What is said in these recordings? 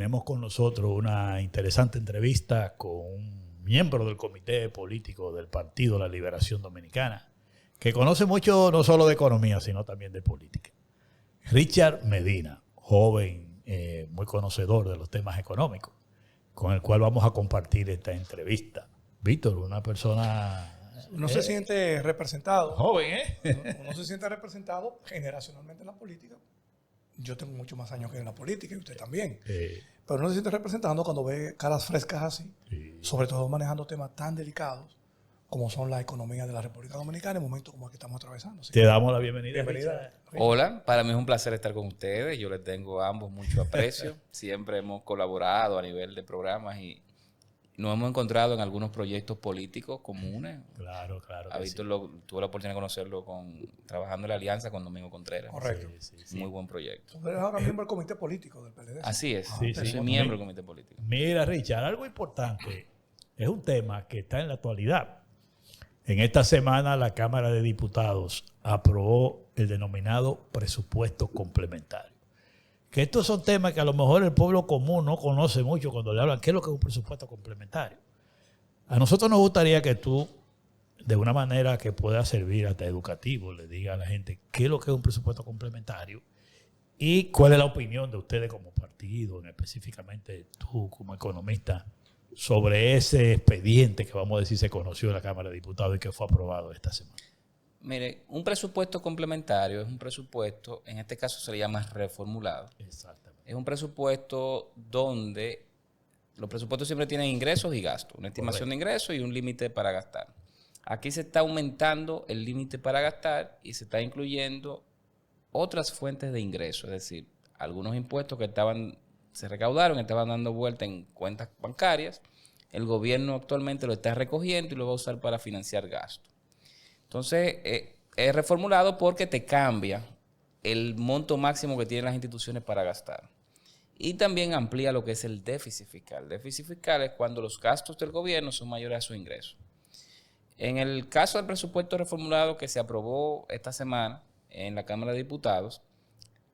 Tenemos con nosotros una interesante entrevista con un miembro del comité político del Partido La Liberación Dominicana, que conoce mucho no solo de economía, sino también de política. Richard Medina, joven, muy conocedor de los temas económicos, con el cual vamos a compartir esta entrevista. Víctor, una persona... Uno se siente representado. Joven, Uno se siente representado generacionalmente en la política. Yo tengo mucho más años que en la política y usted también. Pero uno se siente representando cuando ve caras frescas así, sobre todo manejando temas tan delicados como son la economía de la República Dominicana en momentos como el que estamos atravesando. Te damos la bienvenida. Bienvenida. Hola, para mí es un placer estar con ustedes. Yo les tengo a ambos mucho aprecio. Siempre hemos colaborado a nivel de programas y nos hemos encontrado en algunos proyectos políticos comunes. Claro. A Víctor tuve la oportunidad de conocerlo trabajando en la alianza con Domingo Contreras. Correcto. Sí. Muy buen proyecto. Usted es ahora miembro del comité político del PLD. Así es. Sí. Soy miembro del comité político. Mira, Richard, algo importante. Es un tema que está en la actualidad. En esta semana la Cámara de Diputados aprobó el denominado presupuesto complementario. Que estos son temas que a lo mejor el pueblo común no conoce mucho cuando le hablan qué es lo que es un presupuesto complementario. A nosotros nos gustaría que tú, de una manera que pueda servir hasta educativo, le diga a la gente qué es lo que es un presupuesto complementario y cuál es la opinión de ustedes como partido, específicamente tú como economista, sobre ese expediente que vamos a decir se conoció en la Cámara de Diputados y que fue aprobado esta semana. Mire, un presupuesto complementario es un presupuesto, en este caso se le llama reformulado. Exactamente. Es un presupuesto donde los presupuestos siempre tienen ingresos y gastos, una estimación de ingresos y un límite para gastar. Aquí se está aumentando el límite para gastar y se está incluyendo otras fuentes de ingresos, es decir, algunos impuestos que se recaudaron, estaban dando vuelta en cuentas bancarias. El gobierno actualmente lo está recogiendo y lo va a usar para financiar gastos. Entonces, es reformulado porque te cambia el monto máximo que tienen las instituciones para gastar. Y también amplía lo que es el déficit fiscal. El déficit fiscal es cuando los gastos del gobierno son mayores a sus ingresos. En el caso del presupuesto reformulado que se aprobó esta semana en la Cámara de Diputados,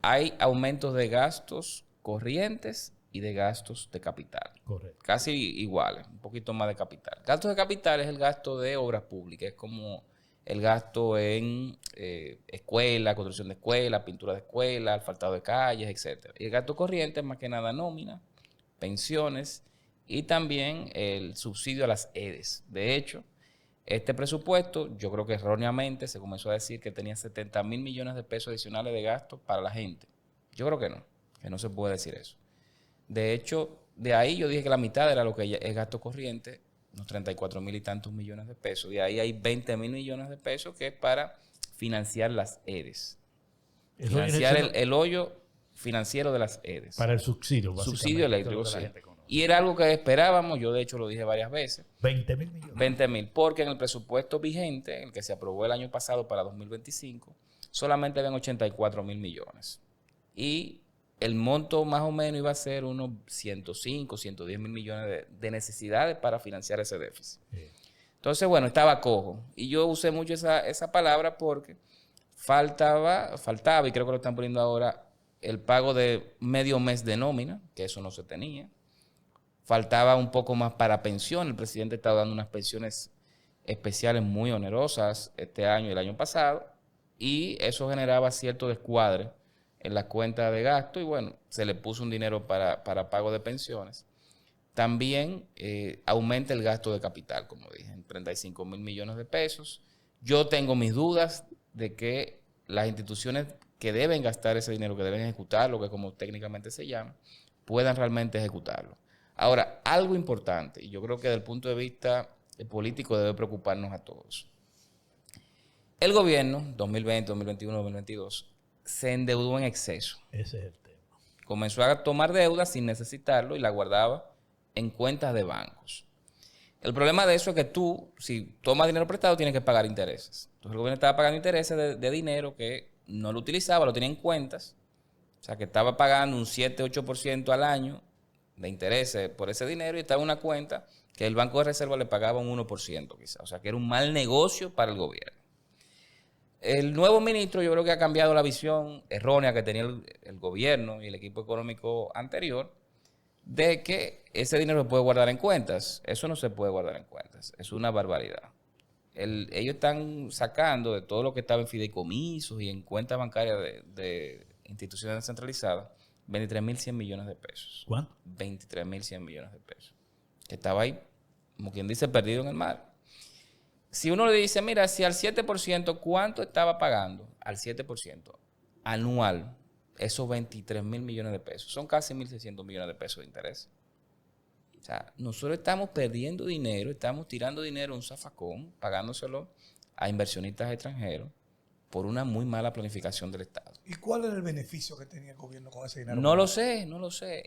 hay aumentos de gastos corrientes y de gastos de capital. Correcto. Casi iguales, un poquito más de capital. Gastos de capital es el gasto de obras públicas, es como el gasto en escuela, construcción de escuelas, pintura de escuelas, asfaltado de calles, etc. Y el gasto corriente es más que nada nómina, pensiones y también el subsidio a las EDES. De hecho, este presupuesto, yo creo que erróneamente se comenzó a decir que tenía 70 mil millones de pesos adicionales de gastos para la gente. Yo creo que no se puede decir eso. De hecho, de ahí yo dije que la mitad era lo que es gasto corriente, unos 34 mil y tantos millones de pesos. De ahí hay 20 mil millones de pesos que es para financiar las EDES. Financiar el hoyo financiero de las EDES. Para el subsidio. Subsidio eléctrico, sí. Y era algo que esperábamos, yo de hecho lo dije varias veces. 20 mil millones. 20 mil, porque en el presupuesto vigente, el que se aprobó el año pasado para 2025, solamente habían 84 mil millones. Y el monto más o menos iba a ser unos 105, 110 mil millones de necesidades para financiar ese déficit. Sí. Entonces, bueno, estaba cojo. Y yo usé mucho esa palabra porque faltaba, y creo que lo están poniendo ahora, el pago de medio mes de nómina, que eso no se tenía. Faltaba un poco más para pensión. El presidente estaba dando unas pensiones especiales muy onerosas este año y el año pasado. Y eso generaba cierto descuadre en la cuenta de gasto y bueno, se le puso un dinero para pago de pensiones. También aumenta el gasto de capital, como dije, en 35 mil millones de pesos. Yo tengo mis dudas de que las instituciones que deben gastar ese dinero, que deben ejecutarlo, que como técnicamente se llama, puedan realmente ejecutarlo. Ahora, algo importante, y yo creo que desde el punto de vista político debe preocuparnos a todos. El gobierno, 2020, 2021, 2022, se endeudó en exceso. Ese es el tema. Comenzó a tomar deuda sin necesitarlo y la guardaba en cuentas de bancos. El problema de eso es que tú, si tomas dinero prestado, tienes que pagar intereses. Entonces el gobierno estaba pagando intereses de dinero que no lo utilizaba, lo tenía en cuentas. O sea, que estaba pagando un 7-8% al año de intereses por ese dinero y estaba en una cuenta que el Banco de Reserva le pagaba un 1% quizás. O sea, que era un mal negocio para el gobierno. El nuevo ministro yo creo que ha cambiado la visión errónea que tenía el gobierno y el equipo económico anterior de que ese dinero se puede guardar en cuentas. Eso no se puede guardar en cuentas. Es una barbaridad. Ellos están sacando de todo lo que estaba en fideicomisos y en cuentas bancarias de instituciones descentralizadas 23.100 millones de pesos. ¿Cuánto? 23.100 millones de pesos. Que estaba ahí, como quien dice, perdido en el mar. Si uno le dice, mira, si al 7%, ¿cuánto estaba pagando? Al 7% anual, esos 23.000 millones de pesos. Son casi 1.600 millones de pesos de interés. O sea, nosotros estamos perdiendo dinero, estamos tirando dinero a un zafacón, pagándoselo a inversionistas extranjeros por una muy mala planificación del Estado. ¿Y cuál era el beneficio que tenía el gobierno con ese dinero? No lo sé.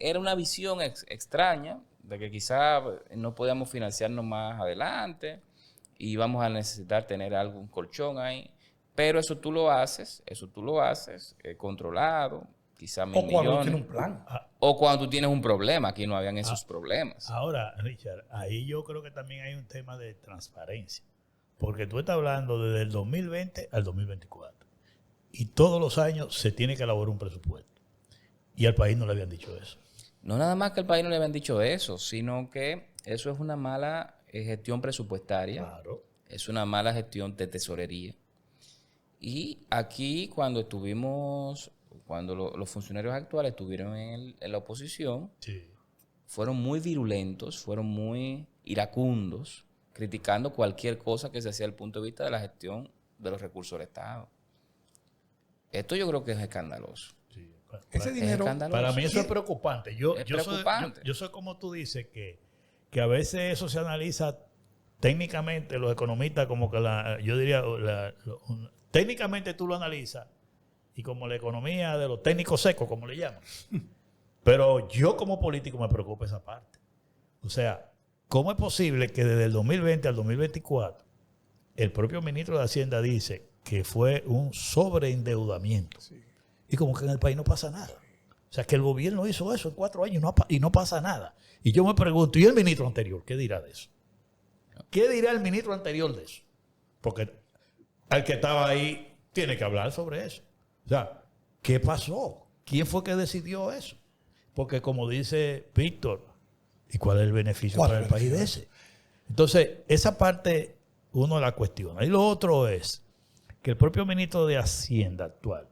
Era una visión extraña de que quizá no podíamos financiarnos más adelante y íbamos a necesitar tener algún colchón ahí. Pero eso tú lo haces controlado, quizá 1.000 millones. O cuando tienes un plan. O cuando tú tienes un problema. Aquí no habían esos problemas. Ahora, Richard, ahí yo creo que también hay un tema de transparencia. Porque tú estás hablando desde el 2020 al 2024. Y todos los años se tiene que elaborar un presupuesto. Y al país no le habían dicho eso. No nada más que al país no le habían dicho eso, sino que eso es una mala gestión presupuestaria. Claro. Es una mala gestión de tesorería. Y aquí cuando los funcionarios actuales estuvieron en la oposición, sí, fueron muy virulentos, fueron muy iracundos, criticando cualquier cosa que se hacía desde el punto de vista de la gestión de los recursos del Estado. Esto yo creo que es escandaloso. Sí. Ese dinero, para mí eso es preocupante. Yo soy como tú dices que a veces eso se analiza técnicamente, los economistas como que técnicamente tú lo analizas y como la economía de los técnicos secos, como le llaman. Pero yo como político me preocupa esa parte. O sea, ¿cómo es posible que desde el 2020 al 2024 el propio ministro de Hacienda dice que fue un sobreendeudamiento? Sí. Y como que en el país no pasa nada. O sea, que el gobierno hizo eso en 4 años y no pasa nada. Y yo me pregunto, ¿y el ministro anterior qué dirá de eso? ¿Qué dirá el ministro anterior de eso? Porque el que estaba ahí tiene que hablar sobre eso. O sea, ¿qué pasó? ¿Quién fue que decidió eso? Porque como dice Víctor, ¿y cuál es el beneficio para el país de ese? Entonces, esa parte uno la cuestiona. Y lo otro es que el propio ministro de Hacienda actual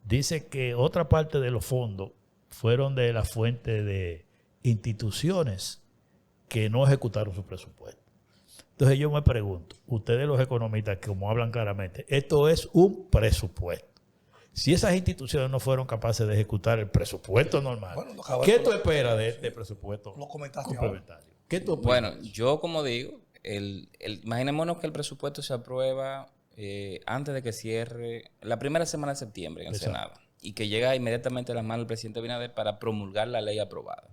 dice que otra parte de los fondos fueron de la fuente de instituciones que no ejecutaron su presupuesto. Entonces yo me pregunto, ustedes los economistas, como hablan claramente, esto es un presupuesto. Si esas instituciones no fueron capaces de ejecutar el presupuesto normal, ¿qué tú esperas de este presupuesto complementario? ¿Qué tú opinas? Bueno, yo como digo, imaginémonos que el presupuesto se aprueba antes de que cierre la primera semana de septiembre en el Senado y que llega inmediatamente a las manos del presidente Abinader para promulgar la ley aprobada.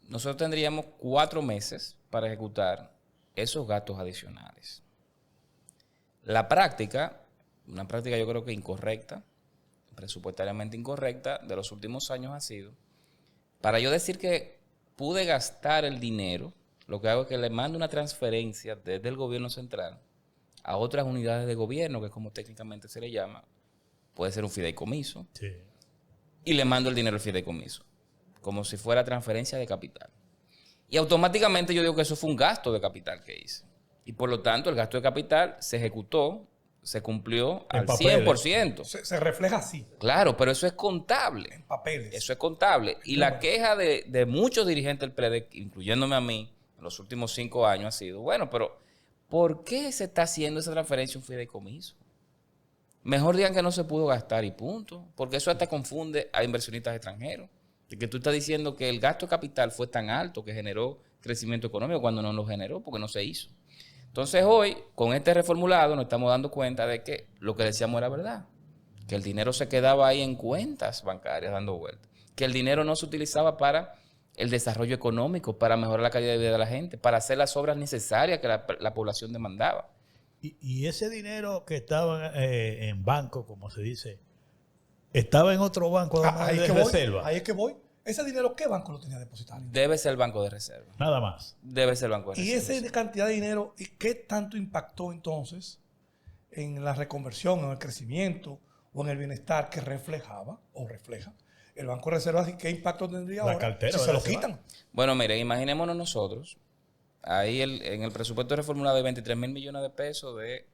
Nosotros tendríamos 4 meses para ejecutar esos gastos adicionales. La práctica, una práctica yo creo que incorrecta, presupuestariamente incorrecta, de los últimos años ha sido, para yo decir que pude gastar el dinero, lo que hago es que le mando una transferencia desde el gobierno central a otras unidades de gobierno, que es como técnicamente se le llama, puede ser un fideicomiso, sí, y le mando el dinero al fideicomiso, como si fuera transferencia de capital. Y automáticamente yo digo que eso fue un gasto de capital que hice. Y por lo tanto, el gasto de capital se ejecutó, se cumplió al 100%. Se refleja así. Claro, pero eso es contable. En papeles. Eso es contable. Y la queja de muchos dirigentes del PLD, incluyéndome a mí, en los últimos 5 años ha sido, bueno, pero ¿por qué se está haciendo esa transferencia a un fideicomiso? Mejor digan que no se pudo gastar y punto. Porque eso hasta confunde a inversionistas extranjeros. De que tú estás diciendo que el gasto de capital fue tan alto que generó crecimiento económico cuando no lo generó porque no se hizo. Entonces hoy, con este reformulado, nos estamos dando cuenta de que lo que decíamos era verdad. Que el dinero se quedaba ahí en cuentas bancarias dando vueltas. Que el dinero no se utilizaba para el desarrollo económico, para mejorar la calidad de vida de la gente, para hacer las obras necesarias que la población demandaba. Y ese dinero que estaba en banco, como se dice, estaba en otro banco de reserva. Ahí es que voy. ¿Ese dinero qué banco lo tenía depositario? Debe ser el banco de reserva. Nada más. Debe ser el banco de reserva. ¿Y esa cantidad de dinero, y qué tanto impactó entonces en la reconversión, en el crecimiento o en el bienestar que reflejaba o refleja el Banco de Reserva, ¿qué impacto tendría ahora cartera, si se lo quitan? Bueno, mire, imaginémonos nosotros, ahí en el presupuesto reformulado hay 23 mil millones de pesos de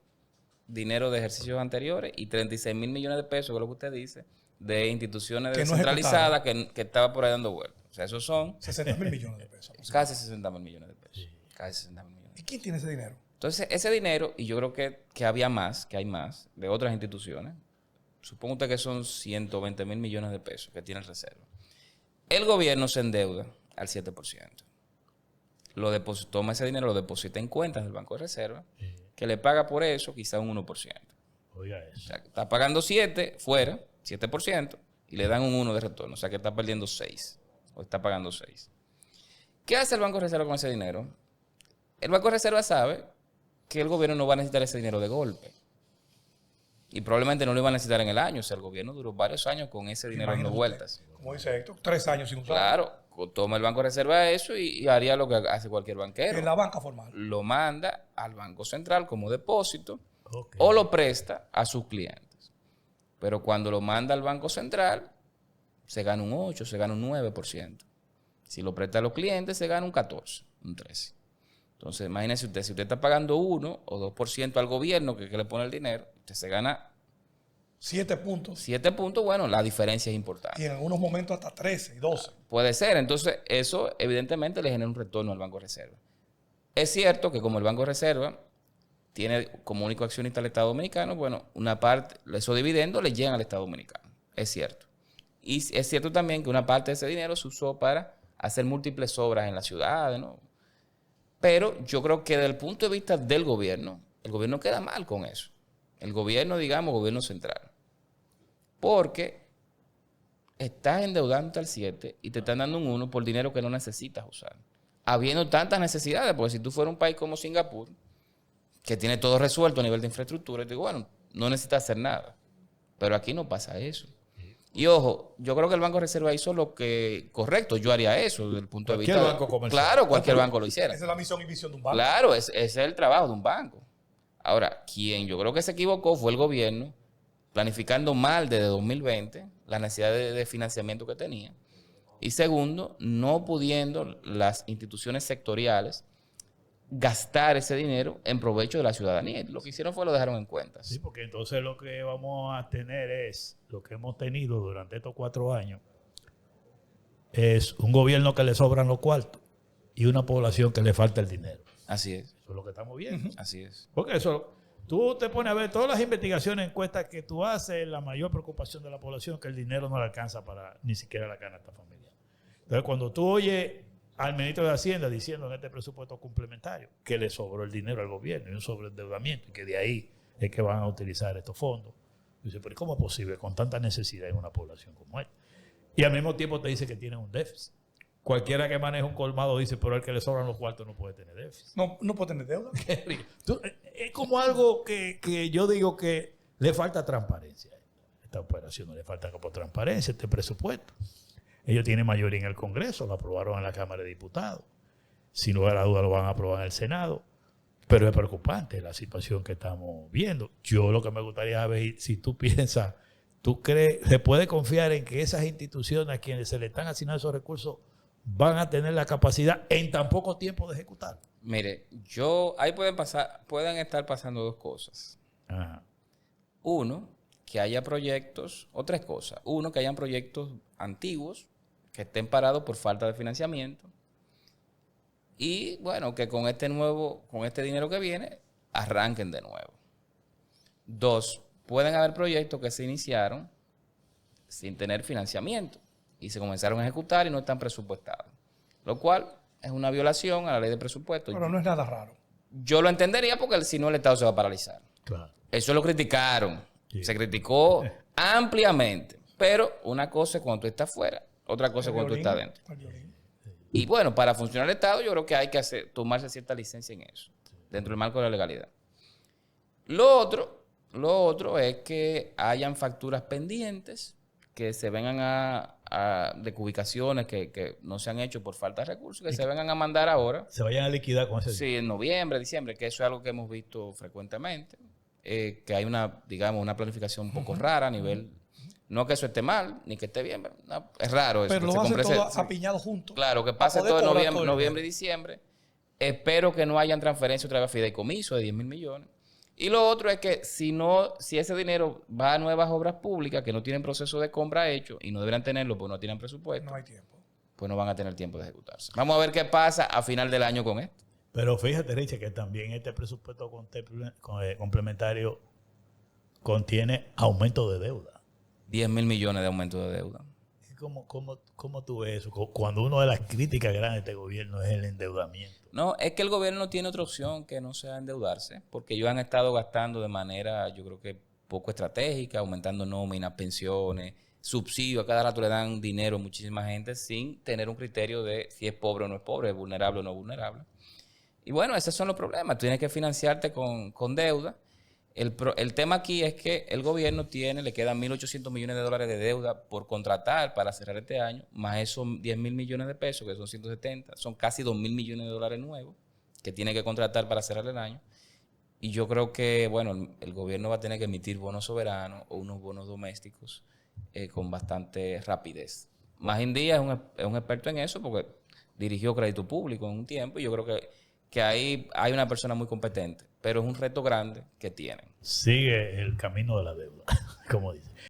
dinero de ejercicios anteriores y 36 mil millones de pesos, que es lo que usted dice, de instituciones Que no descentralizadas que estaba por ahí dando vueltas. O sea, esos son 60 mil millones de pesos. casi 60 mil millones de pesos. Sí. Casi 60 mil millones. ¿Y quién tiene ese dinero? Entonces, ese dinero, y yo creo que había más, que hay más, de otras instituciones. Supongo usted que son 120 mil millones de pesos que tiene en reserva. El gobierno se endeuda al 7%. Toma ese dinero, lo deposita en cuentas del Banco de Reserva, que le paga por eso quizá un 1%. Oiga eso. O sea, está pagando 7 fuera, 7%, y le dan un 1 de retorno. O sea, que está perdiendo 6, o está pagando 6. ¿Qué hace el Banco de Reserva con ese dinero? El Banco de Reserva sabe que el gobierno no va a necesitar ese dinero de golpe. Y probablemente no lo iba a necesitar en el año. O sea, el gobierno duró varios años con ese dinero dando vueltas. Como dice Héctor, 3 años sin usar. Claro, toma el Banco de Reserva eso y haría lo que hace cualquier banquero. En la banca formal. Lo manda al Banco Central como depósito o lo presta a sus clientes. Pero cuando lo manda al Banco Central, se gana un 8, se gana un 9%. Si lo presta a los clientes, se gana un 14, un 13. Entonces, imagínese usted, si usted está pagando 1 o 2% al gobierno que le pone el dinero, usted se gana 7 puntos. 7 puntos, bueno, la diferencia es importante. Y en algunos momentos hasta 13 y 12. Puede ser. Entonces, eso evidentemente le genera un retorno al Banco de Reserva. Es cierto que como el Banco de Reserva tiene como único accionista al Estado Dominicano, bueno, una parte, esos dividendos le llegan al Estado Dominicano. Es cierto. Y es cierto también que una parte de ese dinero se usó para hacer múltiples obras en las ciudades, ¿no? Pero yo creo que desde el punto de vista del gobierno, el gobierno queda mal con eso. El gobierno, digamos, gobierno central. Porque estás endeudando al 7 y te están dando un 1 por dinero que no necesitas usar. Habiendo tantas necesidades, porque si tú fueras un país como Singapur, que tiene todo resuelto a nivel de infraestructura, te digo, bueno, no necesitas hacer nada. Pero aquí no pasa eso. Y ojo, yo creo que el Banco de Reserva hizo lo que correcto. Yo haría eso desde el punto de vista. Cualquier banco comercial. Claro, cualquier banco lo hiciera. Esa es la misión y visión de un banco. Claro, ese es el trabajo de un banco. Ahora, quien yo creo que se equivocó fue el gobierno, planificando mal desde 2020 la necesidad de financiamiento que tenía. Y segundo, no pudiendo las instituciones sectoriales gastar ese dinero en provecho de la ciudadanía. Lo que hicieron fue lo dejaron en cuentas. Sí, porque entonces lo que vamos a tener es, lo que hemos tenido durante estos 4 años, es un gobierno que le sobran los cuartos y una población que le falta el dinero. Así es. Eso es lo que estamos viendo. Así es. Porque eso, tú te pones a ver todas las investigaciones, encuestas que tú haces, la mayor preocupación de la población que el dinero no le alcanza para ni siquiera la canasta familiar. Entonces, cuando tú oyes al ministro de Hacienda diciendo en este presupuesto complementario que le sobró el dinero al gobierno y un sobreendeudamiento y que de ahí es que van a utilizar estos fondos, dice, pero ¿cómo es posible con tanta necesidad en una población como esta? Y al mismo tiempo te dice que tiene un déficit. Cualquiera que maneja un colmado dice, pero el que le sobran los cuartos no puede tener déficit. No puede tener deuda. Es como algo que yo digo que le falta transparencia. Esta operación no le falta como transparencia, este presupuesto. Ellos tienen mayoría en el Congreso, lo aprobaron en la Cámara de Diputados. Sin lugar a duda lo van a aprobar en el Senado. Pero es preocupante la situación que estamos viendo. Yo lo que me gustaría ver, si tú piensas, ¿tú crees, se puede confiar en que esas instituciones a quienes se le están asignando esos recursos van a tener la capacidad en tan poco tiempo de ejecutar? Mire, ahí pueden estar pasando dos cosas. Ajá. Uno, que haya proyectos, o tres cosas. Uno, que hayan proyectos antiguos que estén parados por falta de financiamiento. Y bueno, que con este dinero que viene, arranquen de nuevo. Dos, pueden haber proyectos que se iniciaron sin tener financiamiento y se comenzaron a ejecutar y no están presupuestados. Lo cual es una violación a la ley de presupuesto. Pero no es nada raro. Yo lo entendería porque si no el Estado se va a paralizar. Claro. Eso lo criticaron. Sí. Se criticó ampliamente. Pero una cosa es cuando tú estás fuera, otra cosa es cuando tú estás dentro. Y bueno, para funcionar el Estado yo creo que hay que tomarse cierta licencia en eso, dentro del marco de la legalidad. Lo otro es que hayan facturas pendientes que se vengan de ubicaciones que no se han hecho por falta de recursos, que se vengan a mandar ahora. Se vayan a liquidar con ese dinero. Sí, en noviembre, diciembre, que eso es algo que hemos visto frecuentemente. Que hay una planificación un poco rara a nivel No que eso esté mal, ni que esté bien. No, es raro eso. Pero lo hacen todo apiñado juntos. Claro, que pase todo en noviembre y diciembre. Espero que no hayan transferencia otra vez a fideicomiso de 10 mil millones. Y lo otro es que si ese dinero va a nuevas obras públicas que no tienen proceso de compra hecho y no deberían tenerlo porque no tienen presupuesto, no hay tiempo. Pues no van a tener tiempo de ejecutarse. Vamos a ver qué pasa a final del año con esto. Pero fíjate, Richard, que también este presupuesto complementario contiene aumento de deuda. 10 mil millones de aumento de deuda. ¿Cómo tú ves eso? Cuando una de las críticas grandes de este gobierno es el endeudamiento. No, es que el gobierno no tiene otra opción que no sea endeudarse, porque ellos han estado gastando de manera, yo creo que poco estratégica, aumentando nóminas, pensiones, subsidios, a cada rato le dan dinero a muchísima gente sin tener un criterio de si es pobre o no es pobre, es vulnerable o no es vulnerable. Y bueno, esos son los problemas. Tú tienes que financiarte con deuda. El tema aquí es que el gobierno le quedan 1.800 millones de dólares de deuda por contratar para cerrar este año, más esos 10 mil millones de pesos, que son 170, son casi 2 mil millones de dólares nuevos que tiene que contratar para cerrar el año. Y yo creo que, bueno, el gobierno va a tener que emitir bonos soberanos o unos bonos domésticos con bastante rapidez. Magín Díaz es un experto en eso porque dirigió crédito público en un tiempo y yo creo que ahí hay una persona muy competente, pero es un reto grande que tienen. Sigue el camino de la deuda, como dice.